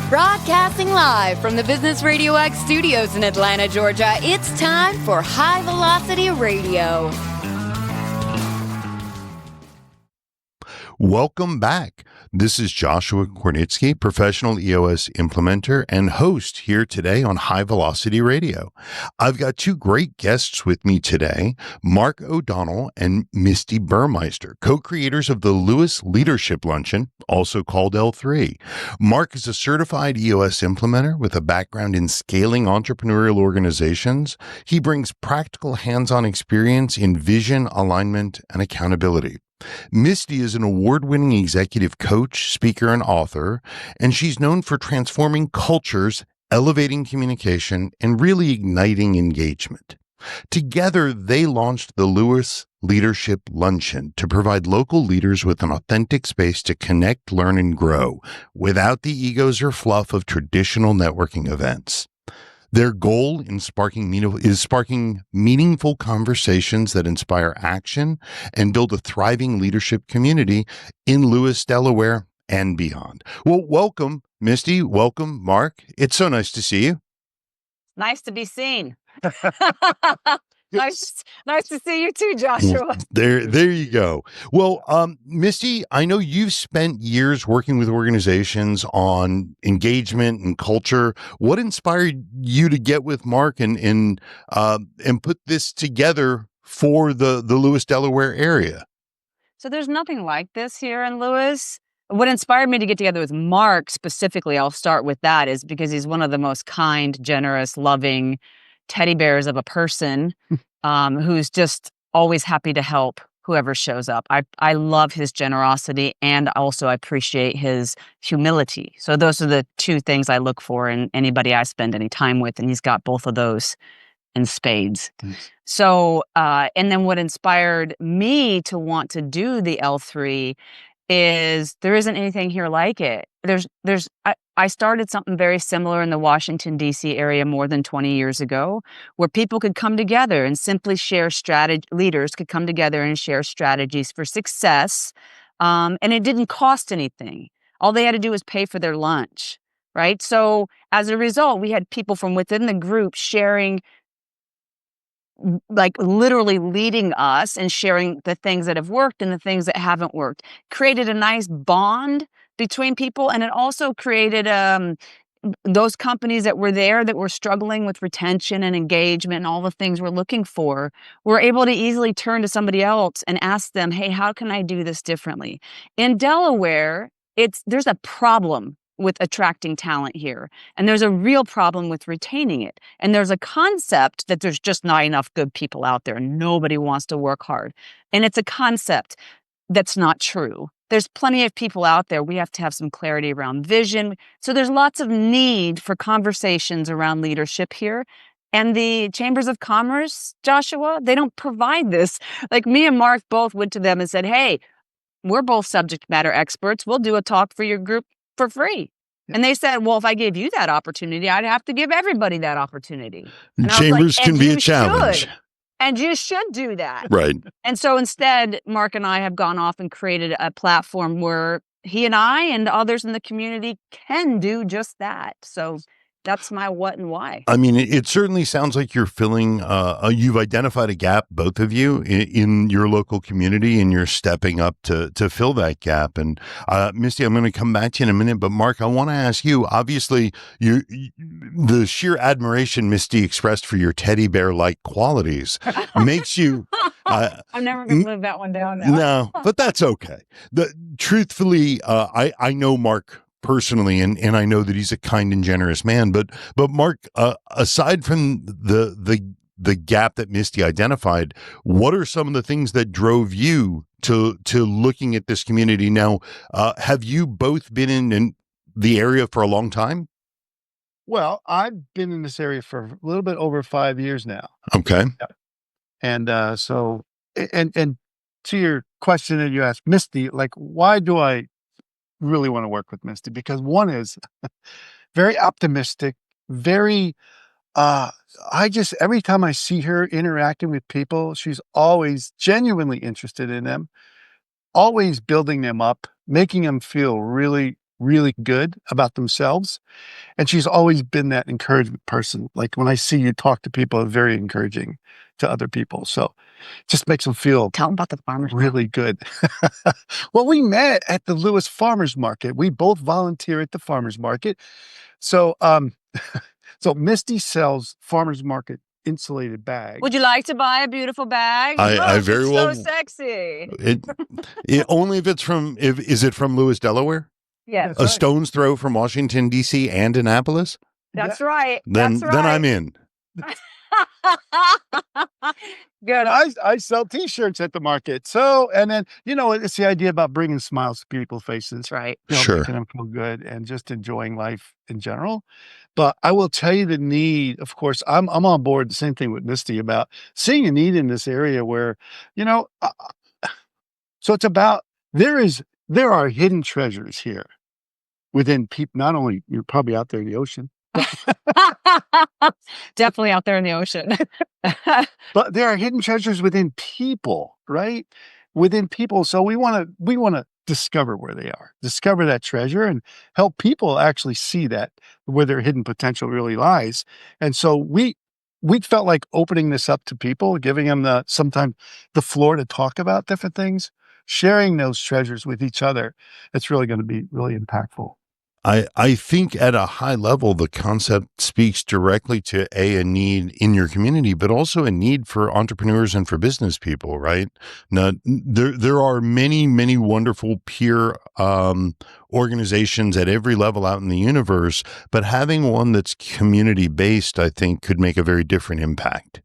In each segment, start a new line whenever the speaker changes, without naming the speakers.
Broadcasting live from the Business Radio X studios in Atlanta, Georgia, it's time for High Velocity Radio.
Welcome back. This is Joshua Kornitsky, professional EOS implementer and host here today on High Velocity Radio. I've got two great guests with me today, Mark O'Donnell and Misti Burmeister, co-creators of the Lewes Leadership Luncheon, also called L3. Mark is a certified EOS implementer with a background in scaling entrepreneurial organizations. He brings practical hands-on experience in vision, alignment, and accountability. Misti is an award-winning executive coach, speaker, and author, and she's known for transforming cultures, elevating communication, and really igniting engagement. Together, they launched the Lewes Leadership Luncheon to provide local leaders with an authentic space to connect, learn, and grow without the egos or fluff of traditional networking events. Their goal is sparking meaningful conversations that inspire action and build a thriving leadership community in Lewes, Delaware, and beyond. Well, welcome, Misti. Welcome, Mark. It's so nice to see you.
Nice to be seen. Nice to see you too, Joshua.
There you go. Well, Misti, I know you've spent years working with organizations on engagement and culture. What inspired you to get with Mark and put this together for the Lewes, Delaware area?
So there's nothing like this here in Lewes. What inspired me to get together with Mark specifically, I'll start with that, is because he's one of the most kind, generous, loving teddy bears of a person who's just always happy to help whoever shows up. I love his generosity, and also I appreciate his humility. So those are the two things I look for in anybody I spend any time with, and he's got both of those in spades. Thanks. So, and then what inspired me to want to do the L3 is there isn't anything here like it. I started something very similar in the Washington, D.C. area more than 20 years ago, where people could come together and simply share leaders could come together and share strategies for success. And it didn't cost anything. All they had to do was pay for their lunch, right? So as a result, we had people from within the group sharing, like literally leading us and sharing the things that have worked and the things that haven't worked. Created a nice bond between people, and it also created those companies that were there that were struggling with retention and engagement and all the things we're looking for, were able to easily turn to somebody else and ask them, hey, how can I do this differently? In Delaware, there's a problem with attracting talent here. And there's a real problem with retaining it. And there's a concept that there's just not enough good people out there and nobody wants to work hard. And it's a concept that's not true. There's plenty of people out there. We have to have some clarity around vision. So there's lots of need for conversations around leadership here. And the chambers of commerce, Joshua, they don't provide this. Like me and Mark both went to them and said, hey, we're both subject matter experts. We'll do a talk for your group for free. And they said, well, if I gave you that opportunity, I'd have to give everybody that opportunity. And
chambers can be a challenge.
And you should do that.
Right.
And so instead, Mark and I have gone off and created a platform where he and I and others in the community can do just that. So that's my what and why.
I mean, it certainly sounds like you're filling, you've identified a gap, both of you, in your local community, and you're stepping up to fill that gap. And Misti, I'm going to come back to you in a minute, but Mark, I want to ask you, obviously, the sheer admiration Misti expressed for your teddy bear-like qualities makes you...
I'm never going to live that one down now.
No, but that's okay. Truthfully, I know Mark personally, and I know that he's a kind and generous man, but Mark, aside from the gap that Misti identified, what are some of the things that drove you to looking at this community? Now, have you both been in the area for a long time?
Well, I've been in this area for a little bit over 5 years now.
Okay.
Yeah. And so to your question that you asked, Misti, like, why do I really want to work with Misti? Because one is very optimistic, very, every time I see her interacting with people, she's always genuinely interested in them, always building them up, making them feel really really good about themselves. And she's always been that encouragement person. Like when I see you talk to people, very encouraging to other people. So just makes them feel
Tell them about the farmers market.
really good. Well, we met at the Lewes Farmers Market. We both volunteer at the farmers market. So, so Misti sells farmers market insulated bags.
Would you like to buy a beautiful bag?
I
Look,
very
it's
well-
so sexy.
It only if it's is it from Lewes, Delaware?
Yes,
That's
A
right.
stone's throw from Washington, D.C. and Annapolis?
that's right.
Then
That's right.
I'm in.
Good.
I sell T-shirts at the market. So, and then, it's the idea about bringing smiles to people's faces.
That's right.
Sure.
Making them feel good and just enjoying life in general. But I will tell you the need, of course, I'm on board, the same thing with Misti, about seeing a need in this area where, so it's about, there are hidden treasures here within people. Not only, you're probably out there in the ocean,
Definitely out there in the ocean.
but there are hidden treasures within people, right? Within people. So we want to discover where they are, discover that treasure, and help people actually see that where their hidden potential really lies. And so we felt like opening this up to people, giving them sometimes the floor to talk about different things, sharing those treasures with each other. It's really going to be really impactful.
I think at a high level, the concept speaks directly to a need in your community, but also a need for entrepreneurs and for business people, right? Now, there are many, many wonderful peer organizations at every level out in the universe, but having one that's community based, I think, could make a very different impact.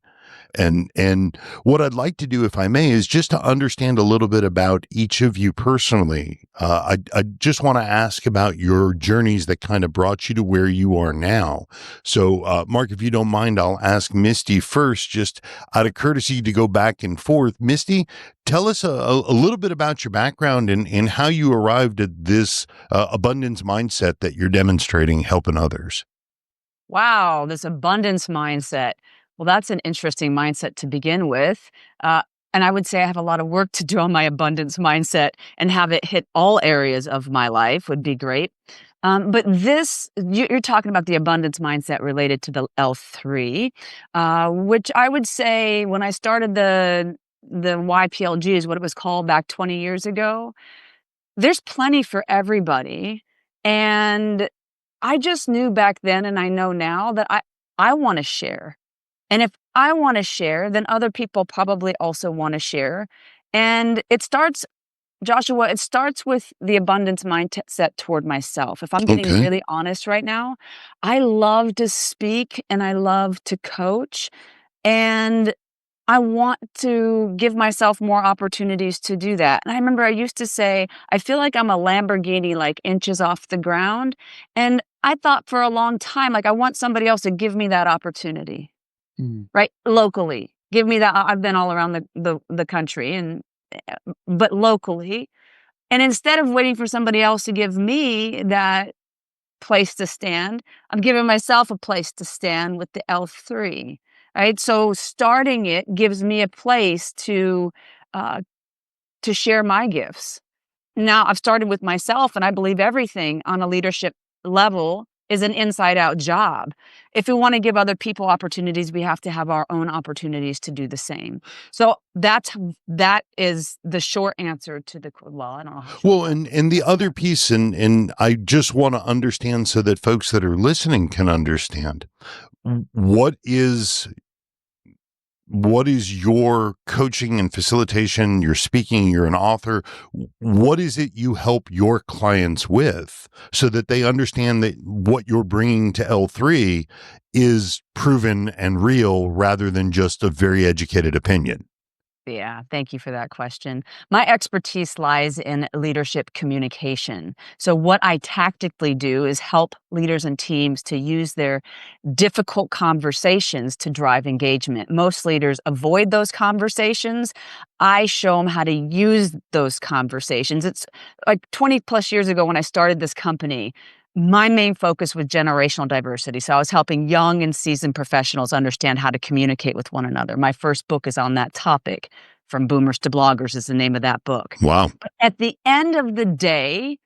And what I'd like to do, if I may, is just to understand a little bit about each of you personally. I just want to ask about your journeys that kind of brought you to where you are now. So, Mark, if you don't mind, I'll ask Misti first, just out of courtesy to go back and forth. Misti, tell us a little bit about your background and how you arrived at this abundance mindset that you're demonstrating, helping others.
Wow, this abundance mindset. Well, that's an interesting mindset to begin with. And I would say I have a lot of work to do on my abundance mindset, and have it hit all areas of my life would be great. But you're talking about the abundance mindset related to the L3, which I would say when I started the YPLG is what it was called back 20 years ago. There's plenty for everybody. And I just knew back then, and I know now, that I want to share. And if I want to share, then other people probably also want to share. And it starts with the abundance mindset toward myself. If I'm getting
Okay.
really honest right now, I love to speak and I love to coach. And I want to give myself more opportunities to do that. And I remember I used to say, I feel like I'm a Lamborghini, like inches off the ground. And I thought for a long time, like I want somebody else to give me that opportunity. Right? Locally. Give me that. I've been all around the country, but locally. And instead of waiting for somebody else to give me that place to stand, I'm giving myself a place to stand with the L3. Right? So starting it gives me a place to share my gifts. Now I've started with myself, and I believe everything on a leadership level is an inside-out job. If we want to give other people opportunities, we have to have our own opportunities to do the same. So that is the short answer to the well. I don't know.
Well, and the other piece, and I just want to understand so that folks that are listening can understand, what is your coaching and facilitation? You're speaking, you're an author. What is it you help your clients with so that they understand that what you're bringing to L3 is proven and real rather than just a very educated opinion?
Yeah, thank you for that question. My expertise lies in leadership communication. So what I tactically do is help leaders and teams to use their difficult conversations to drive engagement. Most leaders avoid those conversations. I show them how to use those conversations. It's like 20 plus years ago when I started this company, my main focus was generational diversity. So I was helping young and seasoned professionals understand how to communicate with one another. My first book is on that topic. From Boomers to Bloggers is the name of that book.
Wow.
But at the end of the day,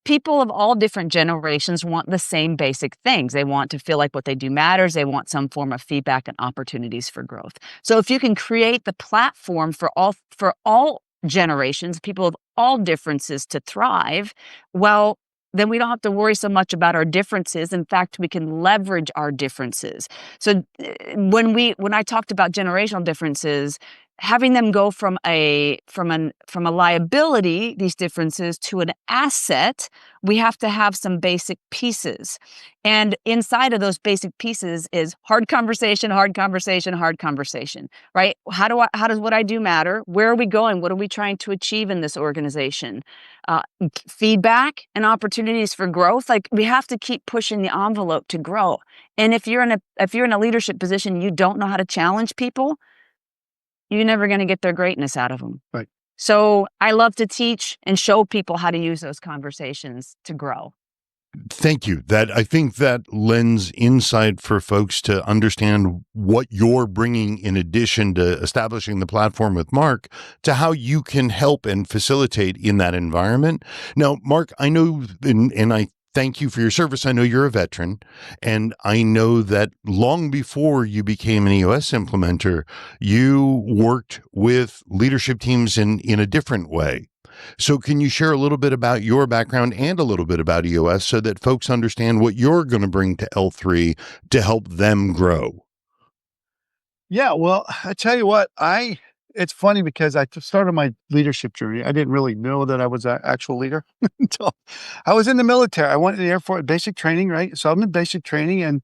people of all different generations want the same basic things. They want to feel like what they do matters. They want some form of feedback and opportunities for growth. So if you can create the platform for all generations, people of all differences to thrive, well, then we don't have to worry so much about our differences. In fact, we can leverage our differences. So when I talked about generational differences, having them go from a liability, these differences, to an asset, we have to have some basic pieces. And inside of those basic pieces is hard conversation, hard conversation, hard conversation, right? How does what I do matter? Where are we going? What are we trying to achieve in this organization? Feedback and opportunities for growth. Like, we have to keep pushing the envelope to grow. And if you're in a leadership position, you don't know how to challenge people, you're never going to get their greatness out of them.
Right.
So I love to teach and show people how to use those conversations to grow.
Thank you. I think that lends insight for folks to understand what you're bringing in addition to establishing the platform with Mark, to how you can help and facilitate in that environment. Now, Mark, I know, and I thank you for your service. I know you're a veteran, and I know that long before you became an EOS implementer, you worked with leadership teams in a different way. So can you share a little bit about your background and a little bit about EOS so that folks understand what you're going to bring to L3 to help them grow?
Yeah, well, I tell you what, it's funny because I started my leadership journey. I didn't really know that I was an actual leader until I was in the military. I went to the Air Force, basic training, right? So I'm in basic training, and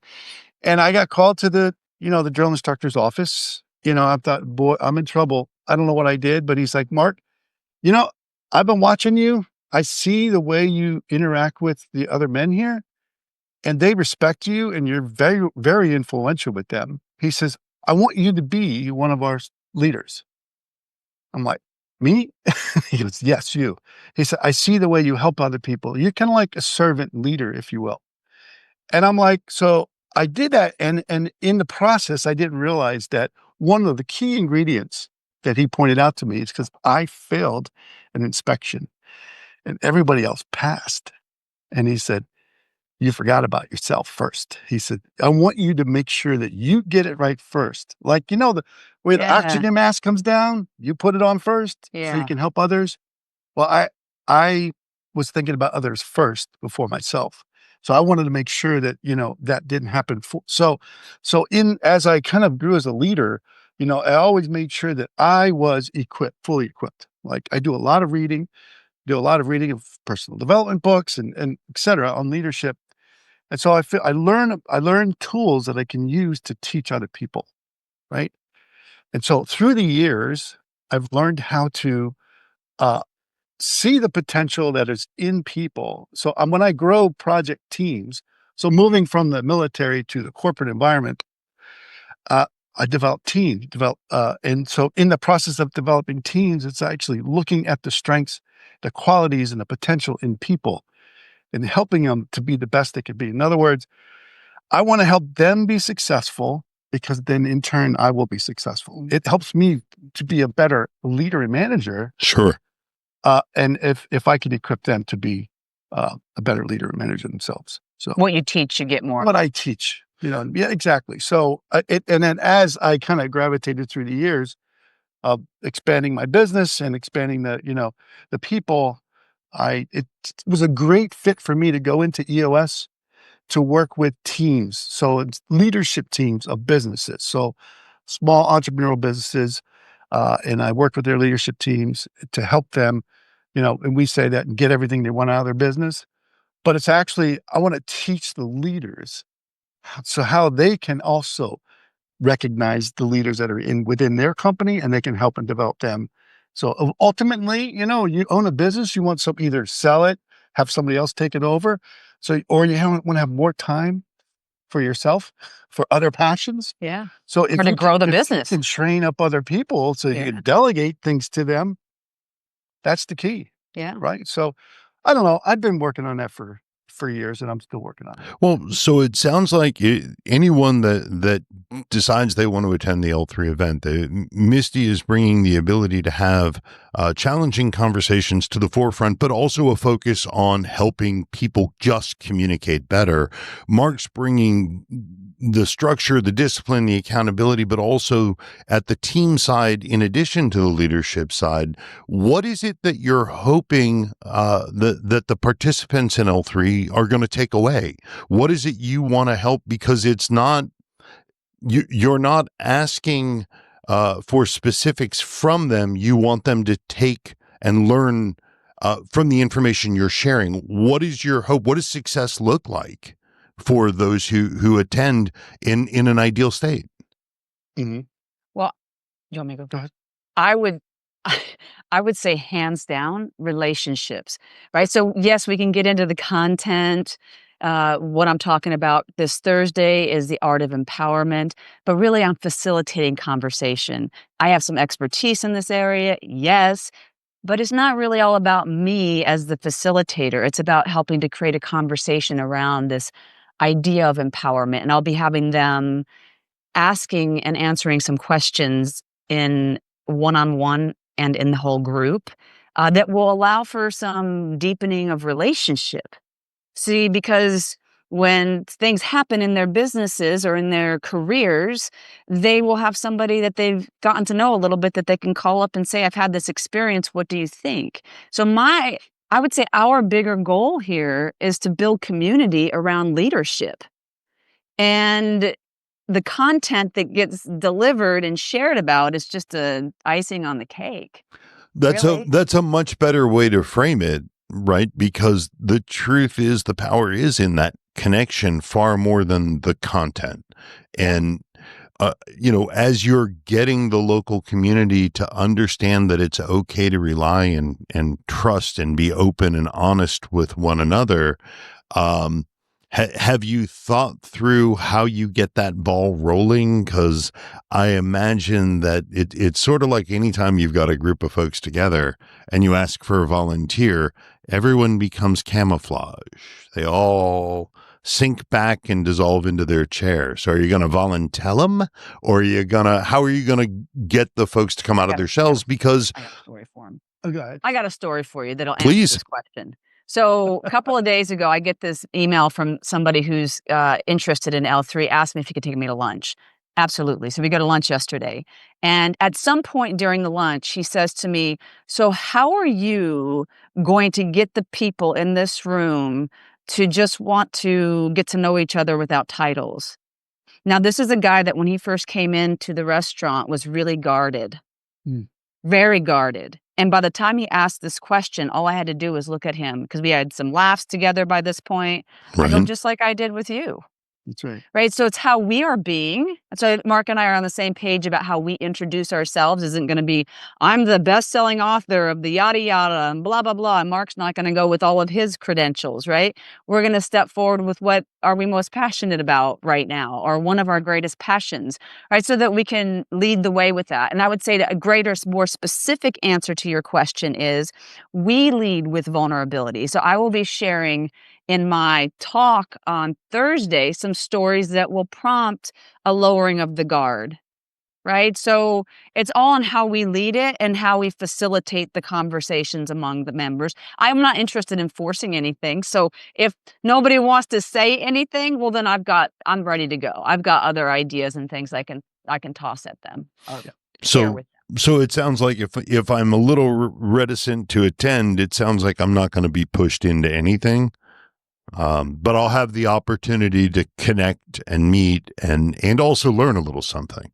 I got called to the drill instructor's office. I thought, boy, I'm in trouble. I don't know what I did, but he's like, Mark, I've been watching you. I see the way you interact with the other men here, and they respect you, and you're very, very influential with them. He says, I want you to be one of our leaders. I'm like, me? He goes, yes, you. He said, I see the way you help other people. You're kind of like a servant leader, if you will. And I'm like, so I did that. And in the process, I didn't realize that one of the key ingredients that he pointed out to me is because I failed an inspection and everybody else passed. And he said, you forgot about yourself first. He said, I want you to make sure that you get it right first. Like, the way the oxygen mask comes down, you put it on first so you can help others. Well, I was thinking about others first before myself. So I wanted to make sure that, that didn't happen. So as I kind of grew as a leader, I always made sure that I was fully equipped. Like, I do a lot of reading of personal development books and et cetera on leadership. And so I learn tools that I can use to teach other people, right? And so through the years, I've learned how to see the potential that is in people. So when I grow project teams, so moving from the military to the corporate environment, I develop teams, and so in the process of developing teams, it's actually looking at the strengths, the qualities, and the potential in people and helping them to be the best they could be. In other words, I want to help them be successful because then in turn, I will be successful. It helps me to be a better leader and manager.
Sure.
And if I can equip them to be a better leader and manager themselves. So
what you teach, you get more.
What I teach, yeah, exactly. So and then as I kind of gravitated through the years of expanding my business and expanding the people, it was a great fit for me to go into EOS to work with teams. So it's leadership teams of businesses. So small entrepreneurial businesses, and I work with their leadership teams to help them, and we say that and get everything they want out of their business. But it's actually, I want to teach the leaders so how they can also recognize the leaders that are within their company, and they can help and develop them. So ultimately, you own a business, you want either sell it, have somebody else take it over. So, or you want to have more time for yourself, for other passions.
Yeah.
So if
or to grow the business.
You can train up other people so you can delegate things to them. That's the key.
Yeah.
Right. So I don't know. I've been working on that for for years, and I'm still working on it.
Well, so it sounds like anyone that decides they want to attend the L3 event, Misti is bringing the ability to have challenging conversations to the forefront, but also a focus on helping people just communicate better. Mark's bringing the structure, the discipline, the accountability, but also at the team side, in addition to the leadership side. What is it that you're hoping that the participants in L3 are going to take away? What is it you want to help? Because it's not, you're not asking for specifics from them. You want them to take and learn from the information you're sharing. What is your hope? What does success look like for those who attend in an ideal state?
Mm-hmm.
Well, you want me to go?
Go ahead.
I would say hands down relationships, right? So yes, we can get into the content. What I'm talking about this Thursday is the art of empowerment, but really I'm facilitating conversation. I have some expertise in this area, yes, but it's not really all about me as the facilitator. It's about helping to create a conversation around this idea of empowerment. And I'll be having them asking and answering some questions in one-on-one and in the whole group that will allow for some deepening of relationship. See, because when things happen in their businesses or in their careers, they will have somebody that they've gotten to know a little bit that they can call up and say, I've had this experience. What do you think? So I would say our bigger goal here is to build community around leadership. And the content that gets delivered and shared about is just a icing on the cake.
That's a much better way to frame it, right? Because the truth is the power is in that connection far more than the content. And as you're getting the local community to understand that it's okay to rely and trust and be open and honest with one another, have you thought through how you get that ball rolling? Because I imagine that it's sort of like anytime you've got a group of folks together and you ask for a volunteer, everyone becomes camouflage. They all sink back and dissolve into their chair. So are you going to volunteer them, or how are you going to get the folks to come out of their shells? Because
I got a story for them.
Oh, go ahead.
I got a story for you that'll
Please.
answer this question. So a couple of days ago, I get this email from somebody who's interested in L3, asked me if he could take me to lunch. Absolutely. So we go to lunch yesterday. And at some point during the lunch, he says to me, so how are you going to get the people in this room to just want to get to know each other without titles? Now, this is a guy that when he first came into the restaurant was really guarded, very guarded. And by the time he asked this question, all I had to do was look at him because we had some laughs together by this point. I go, just like I did with you.
That's right.
Right. So it's how we are being. So Mark and I are on the same page about how we introduce ourselves. Isn't going to be, I'm the best-selling author of the yada yada and blah, blah, blah. And Mark's not going to go with all of his credentials, right? We're going to step forward with what are we most passionate about right now, or one of our greatest passions, right? So that we can lead the way with that. And I would say that a greater, more specific answer to your question is we lead with vulnerability. So I will be sharing in my talk on Thursday some stories that will prompt a lowering of the guard, right? So it's all on how we lead it and how we facilitate the conversations among the members. I'm not interested in forcing anything. So if nobody wants to say anything, well, then I'm ready to go. I've got other ideas and things I can toss at them. Share with them.
So it sounds like if I'm a little reticent to attend, it sounds like I'm not going to be pushed into anything. But I'll have the opportunity to connect and meet and also learn a little something.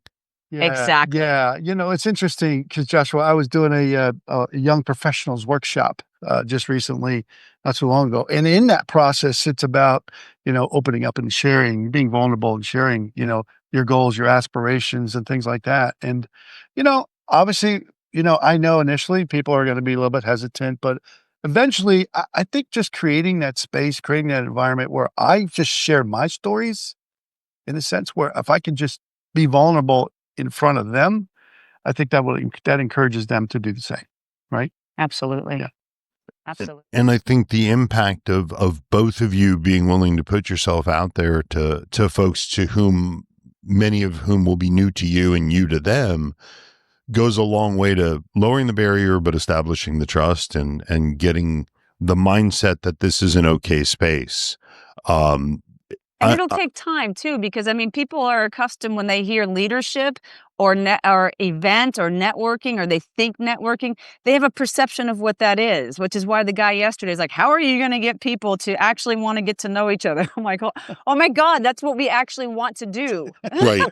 Yeah,
Exactly.
Yeah. It's interesting because, Joshua, I was doing a young professionals workshop just recently, not so long ago. And in that process, it's about, opening up and sharing, being vulnerable and sharing, your goals, your aspirations and things like that. And, obviously, I know initially people are going to be a little bit hesitant, but eventually, I think just creating that space, creating that environment where I just share my stories in a sense where if I can just be vulnerable in front of them, I think that encourages them to do the same, right?
Absolutely.
Yeah.
Absolutely.
And I think the impact of both of you being willing to put yourself out there to folks to whom, many of whom will be new to you and you to them, goes a long way to lowering the barrier, but establishing the trust and getting the mindset that this is an okay space.
And it'll take time too, because I mean, people are accustomed when they hear leadership or event or networking, or they think networking, they have a perception of what that is, which is why the guy yesterday is like, how are you going to get people to actually want to get to know each other? I'm like, oh my God, that's what we actually want to do.
Right.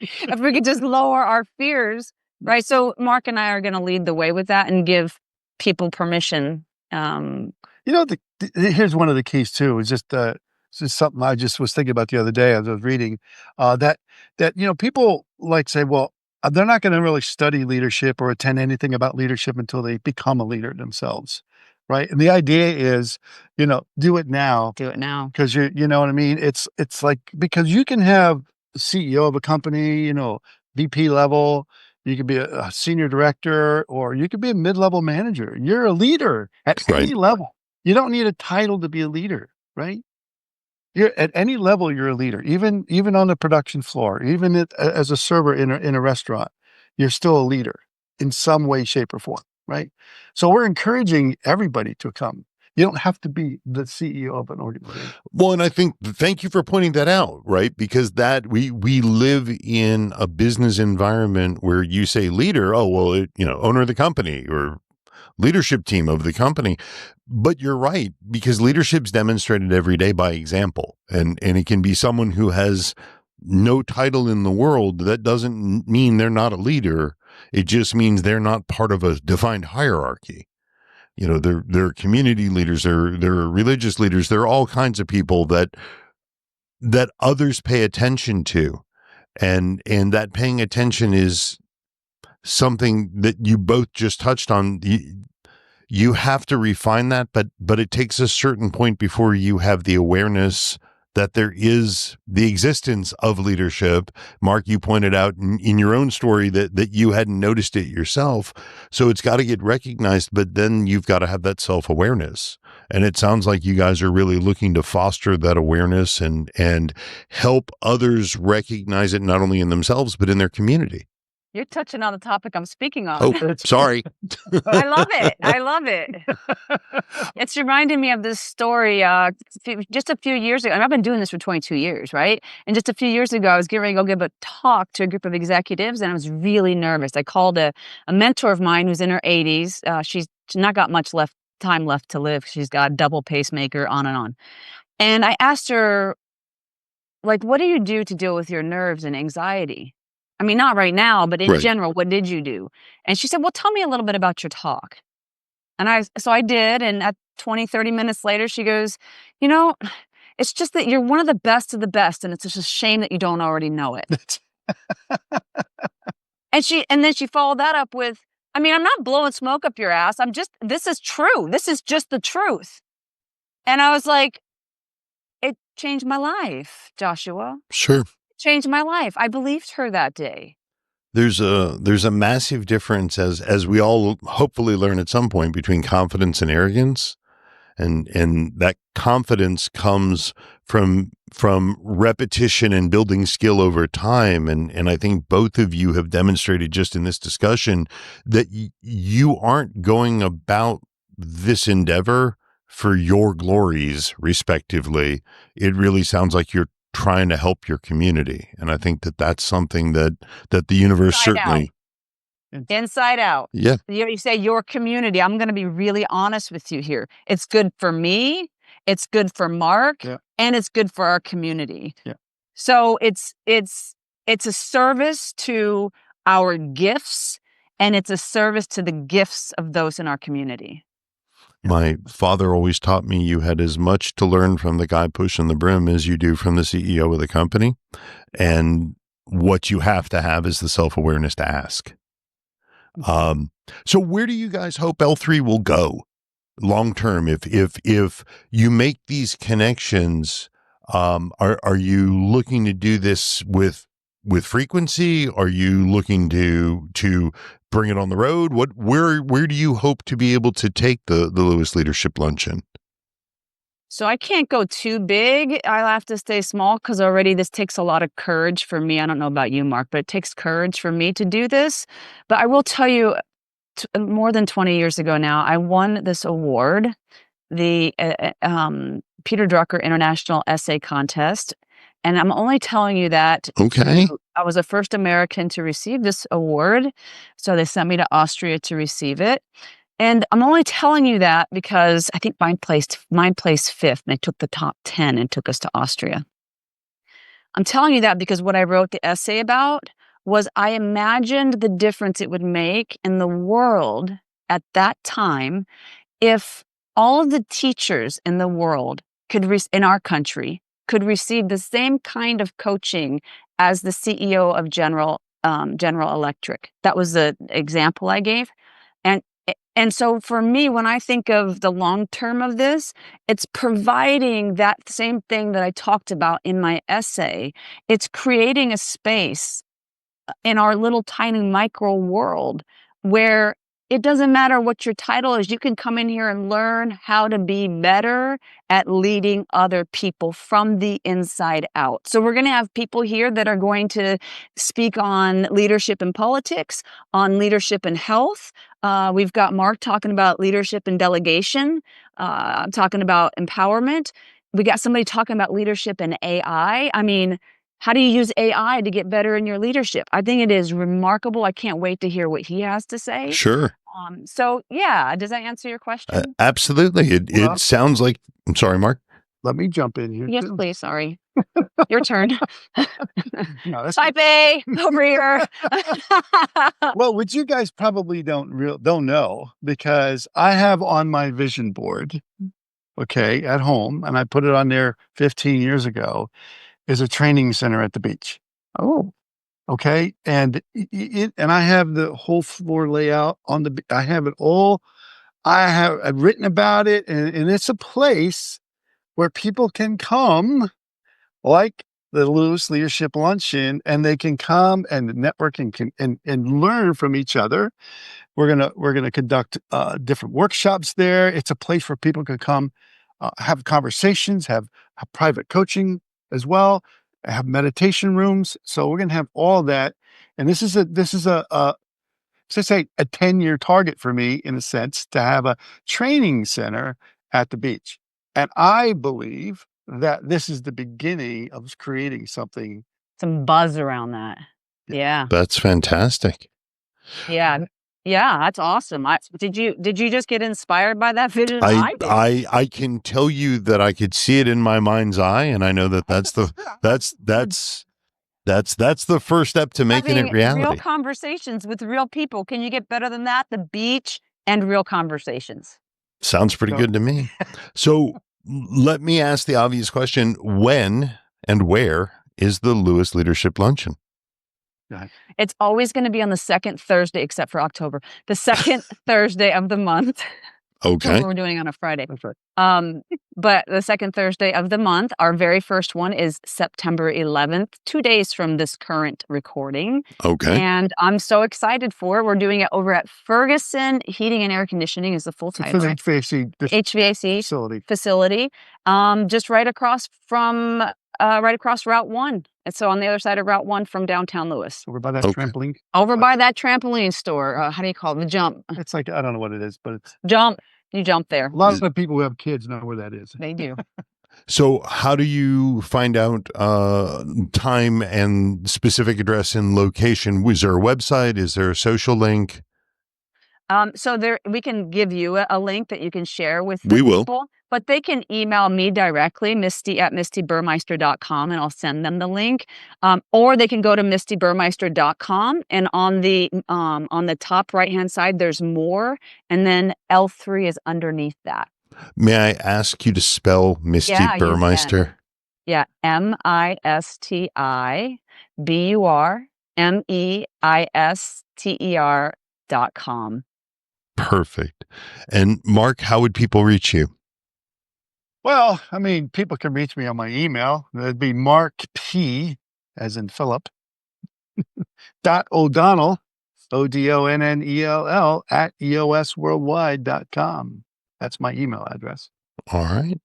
If we could just lower our fears, right? So Mark and I are going to lead the way with that and give people permission.
Here's one of the keys too. It's just something I just was thinking about the other day as I was reading, that people like say, well, they're not going to really study leadership or attend anything about leadership until they become a leader themselves, right? And the idea is, do it now.
Do it now.
Because you know what I mean? It's like, because you can have the CEO of a company, VP level, you could be a senior director, or you could be a mid-level manager. You're a leader at any level. You don't need a title to be a leader, right? You're at any level, you're a leader, even on the production floor, even as a server in a restaurant, you're still a leader in some way, shape, or form, right? So we're encouraging everybody to come. You don't have to be the CEO of an organization.
Well, and I think, thank you for pointing that out, right? Because that we live in a business environment where you say leader, oh, well, owner of the company or leadership team of the company. But you're right, because leadership's demonstrated every day by example. And it can be someone who has no title in the world. That doesn't mean they're not a leader. It just means they're not part of a defined hierarchy. They're community leaders, they're religious leaders, they're all kinds of people that others pay attention to. And that paying attention is something that you both just touched on. You have to refine that, but it takes a certain point before you have the awareness that there is the existence of leadership. Mark, you pointed out in your own story that you hadn't noticed it yourself. So it's got to get recognized, but then you've got to have that self-awareness. And it sounds like you guys are really looking to foster that awareness and help others recognize it, not only in themselves, but in their community.
You're touching on the topic I'm speaking on.
Oh, sorry.
I love it. It's reminding me of this story just a few years ago. And I've been doing this for 22 years, right? And just a few years ago, I was getting ready to go give a talk to a group of executives, and I was really nervous. I called a mentor of mine who's in her 80s. She's not got much time left to live. She's got a double pacemaker, on and on. And I asked her, like, what do you do to deal with your nerves and anxiety? I mean, not right now, but in general, what did you do? And she said, well, tell me a little bit about your talk. And so I did. And at 20, 30 minutes later, she goes, it's just that you're one of the best of the best. And it's just a shame that you don't already know it. And then she followed that up with, I mean, I'm not blowing smoke up your ass. This is true. This is just the truth. And I was like, it changed my life, Joshua.
Sure.
Changed my life. I believed her that day.
There's a massive difference, as we all hopefully learn at some point, between confidence and arrogance, and that confidence comes from repetition and building skill over time. And I think both of you have demonstrated just in this discussion that you aren't going about this endeavor for your glories, respectively. It really sounds like you're trying to help your community. And I think that's something that the universe certainly...
Inside out.
Yeah.
You say your community. I'm going to be really honest with you here. It's good for me. It's good for Mark.
Yeah.
And it's good for our community.
Yeah.
So it's a service to our gifts, and it's a service to the gifts of those in our community.
My father always taught me you had as much to learn from the guy pushing the broom as you do from the CEO of the company. And what you have to have is the self-awareness to ask. So where do you guys hope L3 will go long term? If you make these connections, are you looking to do this with with frequency? Are you looking to bring it on the road? Where do you hope to be able to take the Lewes Leadership Luncheon?
So I can't go too big. I'll have to stay small because already this takes a lot of courage for me. I don't know about you, Mark, but it takes courage for me to do this. But I will tell you, more than 20 years ago now, I won this award, the Peter Drucker International Essay Contest. And I'm only telling you that
Okay.
I was the first American to receive this award. So they sent me to Austria to receive it. And I'm only telling you that because I think mine placed fifth, and they took the top 10 and took us to Austria. I'm telling you that because what I wrote the essay about was I imagined the difference it would make in the world at that time if all of the teachers in the world in our country could receive the same kind of coaching as the CEO of General Electric. That was the example I gave. And so for me, when I think of the long term of this, it's providing that same thing that I talked about in my essay. It's creating a space in our little tiny micro world where it doesn't matter what your title is. You can come in here and learn how to be better at leading other people from the inside out. So we're going to have people here that are going to speak on leadership in politics, on leadership in health. We've got Mark talking about leadership and delegation. I'm talking about empowerment. We got somebody talking about leadership in AI. I mean, how do you use AI to get better in your leadership? I think it is remarkable. I can't wait to hear what he has to say.
Sure.
So yeah, does that answer your question?
Absolutely. It sounds like, I'm sorry, Mark.
Let me jump in here.
Yes,
too.
please. Sorry. Your turn.
No, that's
Type A over here.
well, which you guys probably don't know, because I have on my vision board, okay, at home, and I put it on there 15 years ago, is a training center at the beach.
Oh,
Okay. And and I have the whole floor layout on I have it all. I've written about it, and it's a place where people can come, like the Lewes Leadership Luncheon, and they can come and network and learn from each other. We're gonna conduct different workshops there. It's a place where people can come, have conversations, have private coaching as well, have meditation rooms. So we're gonna have all that. And this is a let's say a 10-year target for me, in a sense, to have a training center at the beach. And I believe that this is the beginning of creating something.
some buzz around that. Yeah.
That's fantastic.
Yeah. Yeah, that's awesome. Did you just get inspired by that vision? I did.
I can tell you that I could see it in my mind's eye, and I know that that's the first step to making it
Having
reality.
real conversations with real people. Can you get better than that? The beach and real conversations.
Sounds pretty good to me. So let me ask the obvious question: when and where is the Lewes Leadership Luncheon?
It's always going to be on the second Thursday, except for October. The second Thursday of the month.
Okay.
We're doing on a Friday. But the second Thursday of the month, our very first one is September 11th, 2 days from this current recording.
Okay.
And I'm so excited for it. We're doing it over at Ferguson Heating and Air Conditioning is the full title. HVAC facility. Just right across Route 1. And so on the other side of Route 1 from downtown Lewes.
Over by that trampoline.
Over by that trampoline store. How do you call it? The jump.
It's like, I don't know what it is, but it's
Jump. You jump there.
a lot of the people who have kids know where that is.
They do.
So how do you find out time and specific address and location? Was there a website? Is there a social link?
So we can give you a link that you can share with
We will.
people, but they can email me directly, Misti@MistiBurmeister.com, and I'll send them the link. Or they can go to MistiBurmeister.com, and on the top right-hand side, there's more, and then L3 is underneath that.
May I ask you to spell Misti Burmeister?
Yeah, MistiBurmeister.com.
Perfect. And Mark, how would people reach you?
Well, I mean, people can reach me on my email. That'd be Mark P, as in Philip, O'Donnell, O'Donnell at eosworldwide.com. That's my email address.
All right.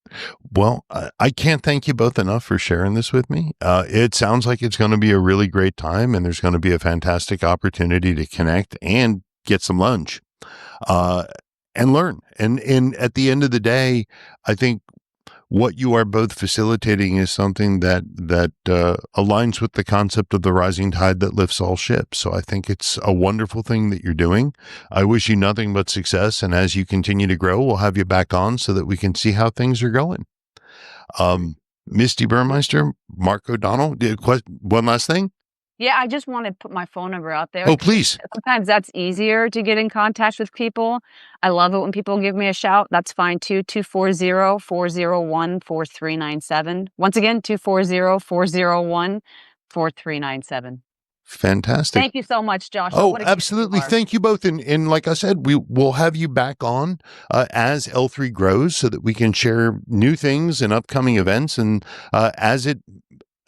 Well, I can't thank you both enough for sharing this with me. It sounds like it's going to be a really great time, and there's going to be a fantastic opportunity to connect and get some lunch and learn. And at the end of the day, I think what you are both facilitating is something that aligns with the concept of the rising tide that lifts all ships. So I think it's a wonderful thing that you're doing. I wish you nothing but success. And as you continue to grow, we'll have you back on so that we can see how things are going. Misti Burmeister, Mark O'Donnell, one last thing.
Yeah, I just want to put my phone number out there.
Oh, please.
Sometimes that's easier to get in contact with people. I love it when people give me a shout. That's fine too. 240-401-4397. Once again, 240-401-4397.
Fantastic.
Thank you so much, Josh.
Oh, absolutely. Thank you both. And like I said, we will have you back on as L3 grows so that we can share new things and upcoming events. And as it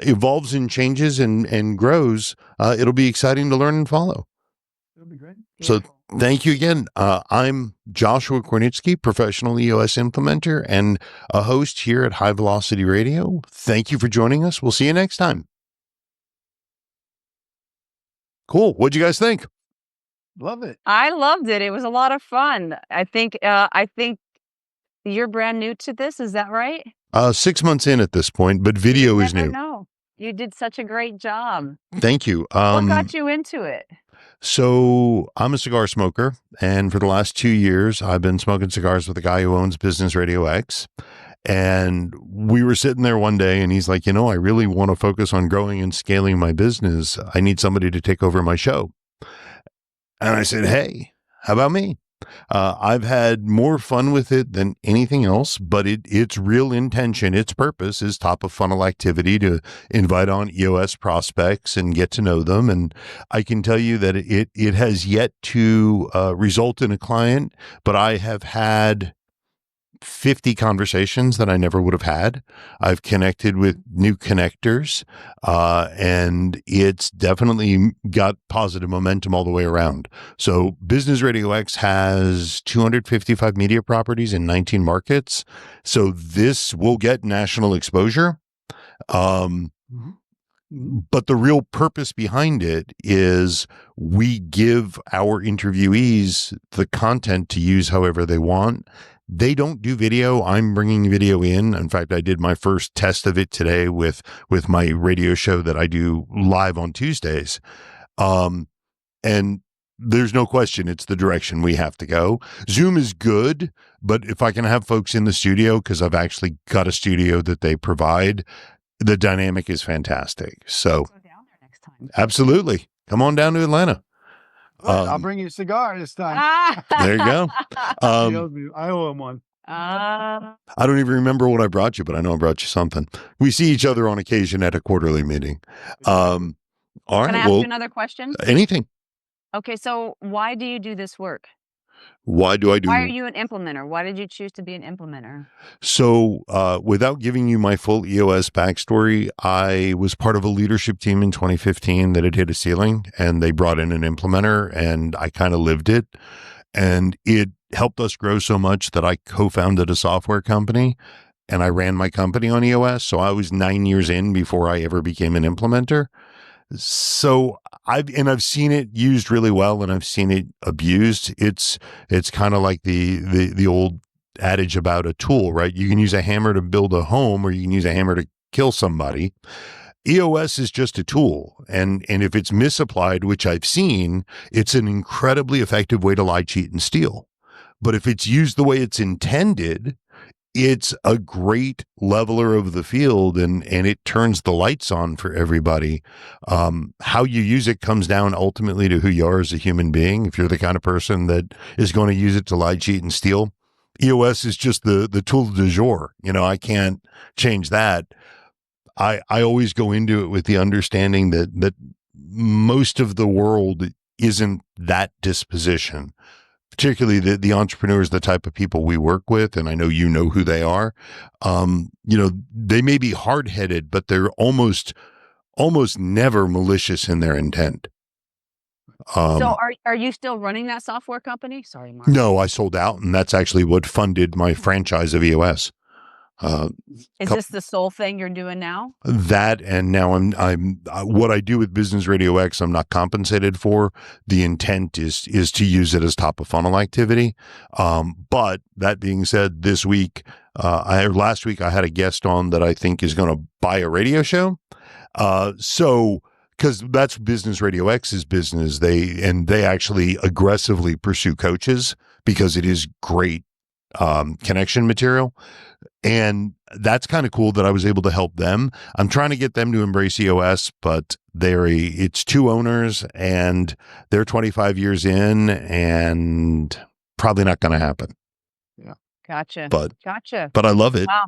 evolves and changes and grows, it'll be exciting to learn and follow.
It'll be great.
So thank you again. I'm Joshua Kornitsky, professional EOS implementer and a host here at High Velocity Radio. Thank you for joining us. We'll see you next time. Cool. What'd you guys think?
Love it.
I loved it. It was a lot of fun. I think you're brand new to this. Is that right?
6 months in at this point, but video is new.
No, you did such a great job.
Thank you.
What got you into it?
So I'm a cigar smoker, and for the last 2 years, I've been smoking cigars with a guy who owns Business Radio X. And we were sitting there one day, and he's like, I really want to focus on growing and scaling my business. I need somebody to take over my show. And I said, hey, how about me? I've had more fun with it than anything else, but its real intention, its purpose is top of funnel activity to invite on EOS prospects and get to know them. And I can tell you that it has yet to result in a client, but I have had 50 conversations that I never would have had. I've connected with new connectors, and it's definitely got positive momentum all the way around. So Business Radio X has 255 media properties in 19 markets. So this will get national exposure. But the real purpose behind it is we give our interviewees the content to use however they want. They don't do video. I'm bringing video in. In fact, I did my first test of it today with my radio show that I do live on Tuesdays. And there's no question it's the direction we have to go. Zoom is good, but if I can have folks in the studio, because I've actually got a studio that they provide, the dynamic is fantastic. So
Go down there next time.
absolutely. Come on down to Atlanta.
I'll bring you a cigar this time.
There you go.
He owes me. I owe him one.
I don't even remember what I brought you, but I know I brought you something. We see each other on occasion at a quarterly meeting. All right.
Can I ask you another question?
Anything.
Okay, so why do you do this work?
Why do I do?
Why are you an implementer? Why did you choose to be an implementer?
So without giving you my full EOS backstory, I was part of a leadership team in 2015 that had hit a ceiling, and they brought in an implementer, and I kind of lived it. And it helped us grow so much that I co-founded a software company, and I ran my company on EOS. So I was 9 years in before I ever became an implementer. So I've seen it used really well, and I've seen it abused. It's kind of like the old adage about a tool, right? You can use a hammer to build a home, or you can use a hammer to kill somebody. EOS is just a tool, and if it's misapplied, which I've seen, it's an incredibly effective way to lie, cheat, and steal. But if it's used the way it's intended, it's a great leveler of the field, and it turns the lights on for everybody. How you use it comes down ultimately to who you are as a human being. If you're the kind of person that is going to use it to lie, cheat, and steal, EOS is just the tool du jour. I can't change that. I always go into it with the understanding that most of the world isn't that disposition. Particularly the entrepreneurs, the type of people we work with, and I know you know who they are. They may be hard-headed, but they're almost almost never malicious in their intent.
So are you still running that software company? Sorry, Mark.
No, I sold out, and that's actually what funded my franchise of EOS.
Is this the sole thing you're doing now?
That, and now I'm what I do with Business Radio X, I'm not compensated for. The intent is to use it as top of funnel activity. But that being said, this week, last week I had a guest on that I think is going to buy a radio show. So because that's Business Radio X's business, they actually aggressively pursue coaches because it is great connection material. And that's kind of cool that I was able to help them. I'm trying to get them to embrace EOS, but it's two owners and they're 25 years in and probably not going to happen.
Yeah.
Gotcha.
But I love it.
Wow.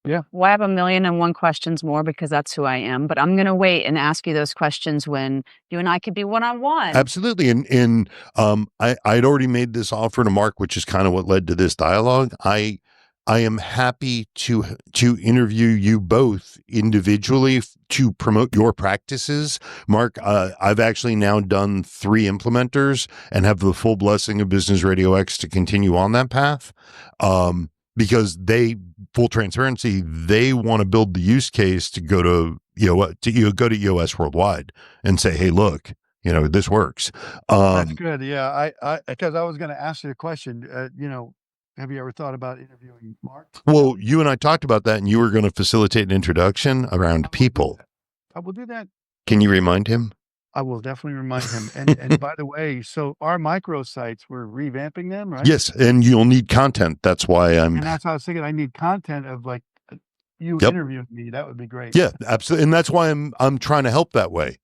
Yeah.
Well, I have 1,000,001 questions more because that's who I am. But I'm going to wait and ask you those questions when you and I can be one-on-one.
Absolutely. And I'd already made this offer to Mark, which is kind of what led to this dialogue. I am happy to interview you both individually to promote your practices. Mark, I've actually now done 3 implementers and have the full blessing of Business Radio X to continue on that path. Because full transparency, they want to build the use case to go to EOS worldwide and say, hey, look, this works.
That's good. Yeah. Because I was going to ask you a question, have you ever thought about interviewing Mark?
Well, you and I talked about that, and you were going to facilitate an introduction around people.
I will do that.
Can you remind him?
I will definitely remind him. And by the way, so our microsites, we're revamping them, right?
Yes, and you'll need content. That's why
And that's how I was thinking. I need content of like you
Yep.
interviewing me. That would be great.
Yeah, absolutely, and that's why I'm trying to help that way.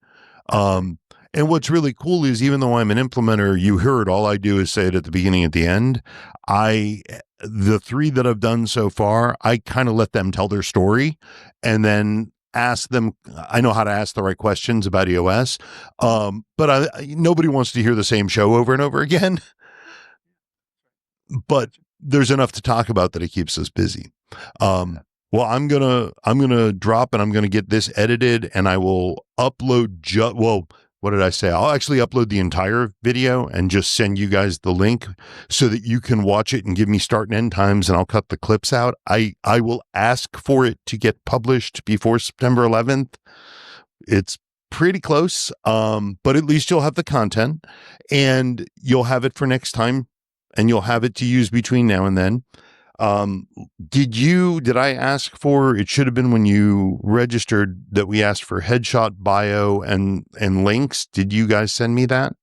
And what's really cool is even though I'm an implementer, you heard all I do is say it at the beginning, at the end. The 3 that I've done so far, I kind of let them tell their story and then ask them. I know how to ask the right questions about EOS, but nobody wants to hear the same show over and over again. But there's enough to talk about that it keeps us busy. Well, I'm gonna drop and I'm gonna get this edited, and I will upload. What did I say? I'll actually upload the entire video and just send you guys the link so that you can watch it and give me start and end times, and I'll cut the clips out. I will ask for it to get published before September 11th. It's pretty close, but at least you'll have the content and you'll have it for next time, and you'll have it to use between now and then. Did I ask for, it should have been when you registered that we asked for headshot, bio, and links. Did you guys send me that?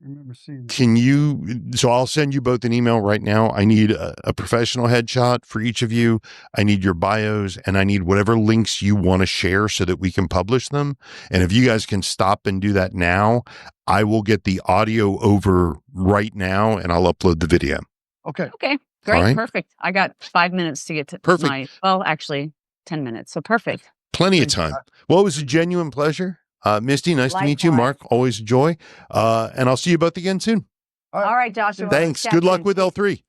I remember seeing that.
So I'll send you both an email right now. I need a professional headshot for each of you. I need your bios, and I need whatever links you want to share so that we can publish them. And if you guys can stop and do that now, I will get the audio over right now and I'll upload the video.
Okay.
Okay. Great.
All right.
Perfect. I got 5 minutes to get to
Perfect.
actually 10 minutes. So perfect.
Plenty of time. Well, it was a genuine pleasure. Misti, nice to meet you.
Likewise.
Mark, always a joy. And I'll see you both again soon.
All right, Joshua.
Thanks.
Chat
Good luck
soon.
with L3.